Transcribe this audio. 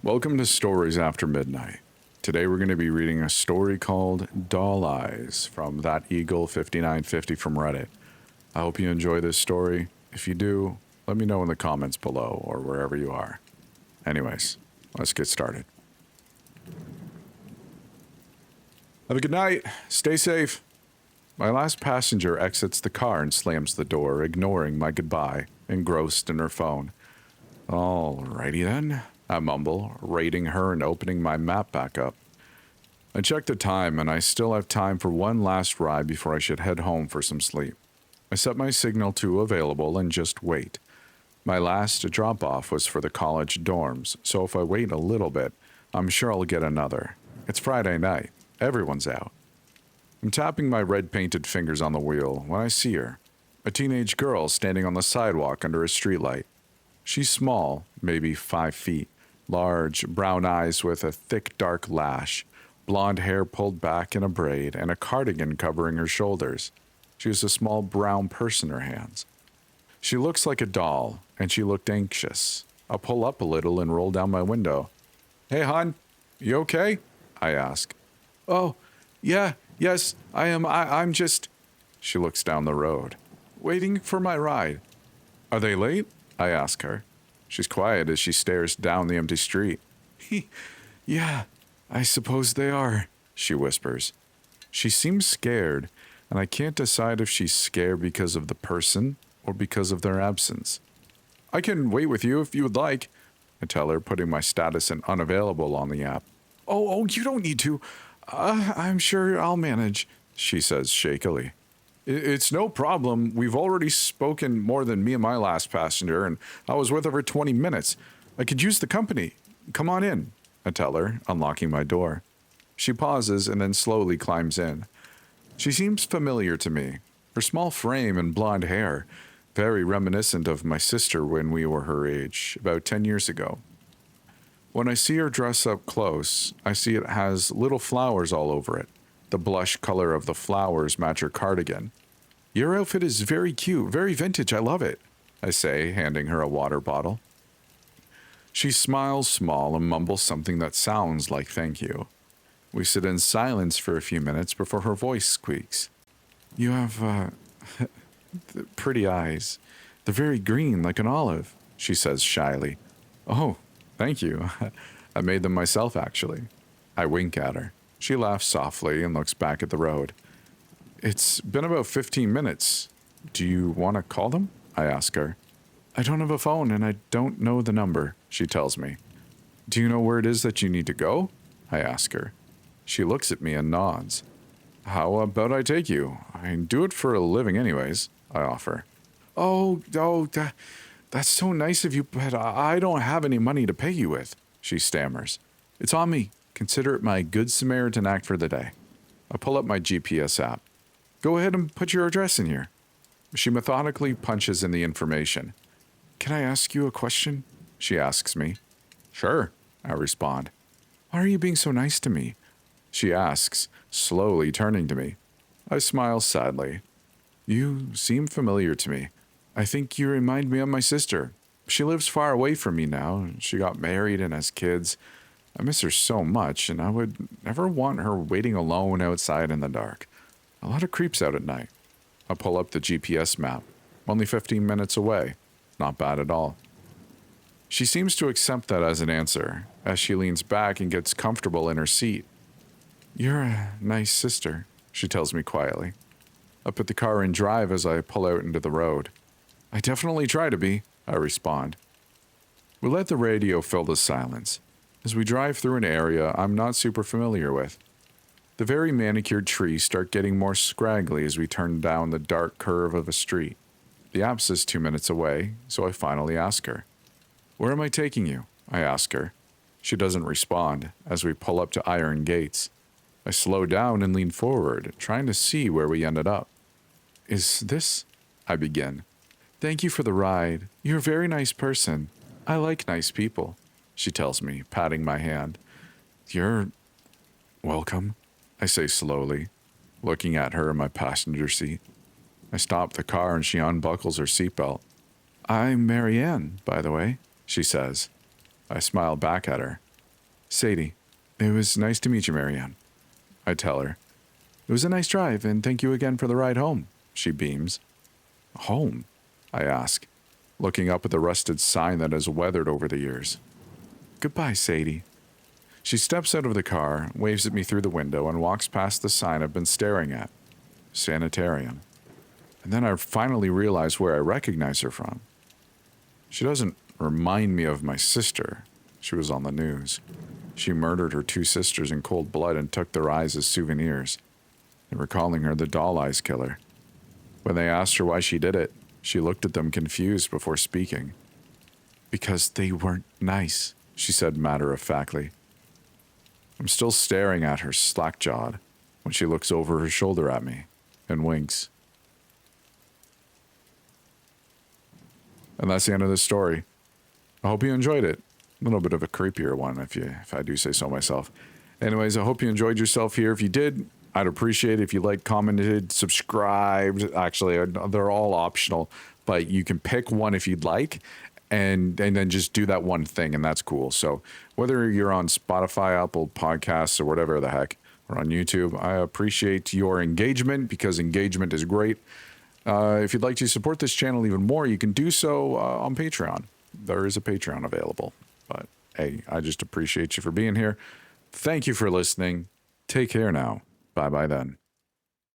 Welcome to Stories After Midnight. Today we're going to be reading a story called Doll Eyes from That Eagle 5950 from Reddit. I hope you enjoy this story. If you do, let me know in the comments below or wherever you are. Anyways, let's get started. Have a good night. Stay safe. My last passenger exits the car and slams the door, ignoring my goodbye, engrossed in her phone. Alrighty then, I mumble, rating her and opening my map back up. I check the time and I still have time for one last ride before I should head home for some sleep. I set my signal to available and just wait. My last drop-off was for the college dorms, so if I wait a little bit, I'm sure I'll get another. It's Friday night. Everyone's out. I'm tapping my red-painted fingers on the wheel when I see her. A teenage girl standing on the sidewalk under a streetlight. She's small, maybe 5 feet, large, brown eyes with a thick dark lash, blonde hair pulled back in a braid, and a cardigan covering her shoulders. She has a small brown purse in her hands. She looks like a doll, and she looked anxious. I'll pull up a little and roll down my window. "Hey, hon, you okay?" I ask. "Oh, yes, I am. I'm just..." She looks down the road. "Waiting for my ride." "Are they late?" I ask her. She's quiet as she stares down the empty street. "Yeah, I suppose they are," she whispers. She seems scared, and I can't decide if she's scared because of the person or because of their absence. "I can wait with you if you would like," I tell her, putting my status in unavailable on the app. Oh, you don't need to. I'm sure I'll manage," she says shakily. It's no problem. We've already spoken more than me and my last passenger, and I was with her for 20 minutes. I could use the company. Come on in," I tell her, unlocking my door. She pauses and then slowly climbs in. She seems familiar to me. Her small frame and blonde hair, very reminiscent of my sister when we were her age, about 10 years ago. When I see her dress up close, I see it has little flowers all over it. The blush color of the flowers match her cardigan. "Your outfit is very cute, very vintage, I love it," I say, handing her a water bottle. She smiles small and mumbles something that sounds like thank you. We sit in silence for a few minutes before her voice squeaks. "You have, pretty eyes. They're very green, like an olive," she says shyly. "Oh, thank you. I made them myself, actually." I wink at her. She laughs softly and looks back at the road. "It's been about 15 minutes. Do you want to call them?" I ask her. "I don't have a phone and I don't know the number," she tells me. "Do you know where it is that you need to go?" I ask her. She looks at me and nods. "How about I take you? I do it for a living anyways," I offer. That's so nice of you, but I don't have any money to pay you with," she stammers. "It's on me. Consider it my Good Samaritan act for the day." I pull up my GPS app. "Go ahead and put your address in here." She methodically punches in the information. "Can I ask you a question?" she asks me. "Sure," I respond. "Why are you being so nice to me?" she asks, slowly turning to me. I smile sadly. "You seem familiar to me. I think you remind me of my sister. She lives far away from me now. She got married and has kids. I miss her so much, and I would never want her waiting alone outside in the dark. A lot of creeps out at night." I pull up the GPS map. Only 15 minutes away. Not bad at all. She seems to accept that as an answer, as she leans back and gets comfortable in her seat. "You're a nice sister," she tells me quietly. I put the car in drive as I pull out into the road. "I definitely try to be," I respond. We let the radio fill the silence as we drive through an area I'm not super familiar with. The very manicured trees start getting more scraggly as we turn down the dark curve of a street. The app says 2 minutes away, so I finally ask her. "Where am I taking you?" I ask her. She doesn't respond as we pull up to iron gates. I slow down and lean forward, trying to see where we ended up. "Is this..." I begin. "Thank you for the ride. You're a very nice person. I like nice people," she tells me, patting my hand. "You're welcome," I say slowly, looking at her in my passenger seat. I stop the car and she unbuckles her seatbelt. "I'm Marianne, by the way," she says. I smile back at her. Sadie, it was nice to meet you, Marianne. I tell her. It was a nice drive, and thank you again for the ride home, she beams. Home? I ask, looking up at the rusted sign that has weathered over the years. Goodbye, Sadie. She steps out of the car, waves at me through the window, and walks past the sign I've been staring at. Sanitarium. And then I finally realize where I recognize her from. She doesn't remind me of my sister. She was on the news. She murdered her 2 sisters in cold blood and took their eyes as souvenirs. They were calling her the doll eyes killer. When they asked her why she did it, she looked at them confused before speaking. Because they weren't nice, she said matter-of-factly. I'm still staring at her slack-jawed when she looks over her shoulder at me and winks. And that's the end of this story. I hope you enjoyed it. A little bit of a creepier one, if I do say so myself. Anyways, I hope you enjoyed yourself here. If you did, I'd appreciate it if you liked, commented, subscribed. Actually, they're all optional, but you can pick one if you'd like, and then just do that one thing, and that's cool. So whether you're on Spotify, Apple Podcasts, or whatever the heck, or on YouTube, I appreciate your engagement because engagement is great. If you'd like to support this channel even more, you can do so on Patreon. There is a Patreon available. But hey, I just appreciate you for being here. Thank you for listening. Take care now. Bye-bye then.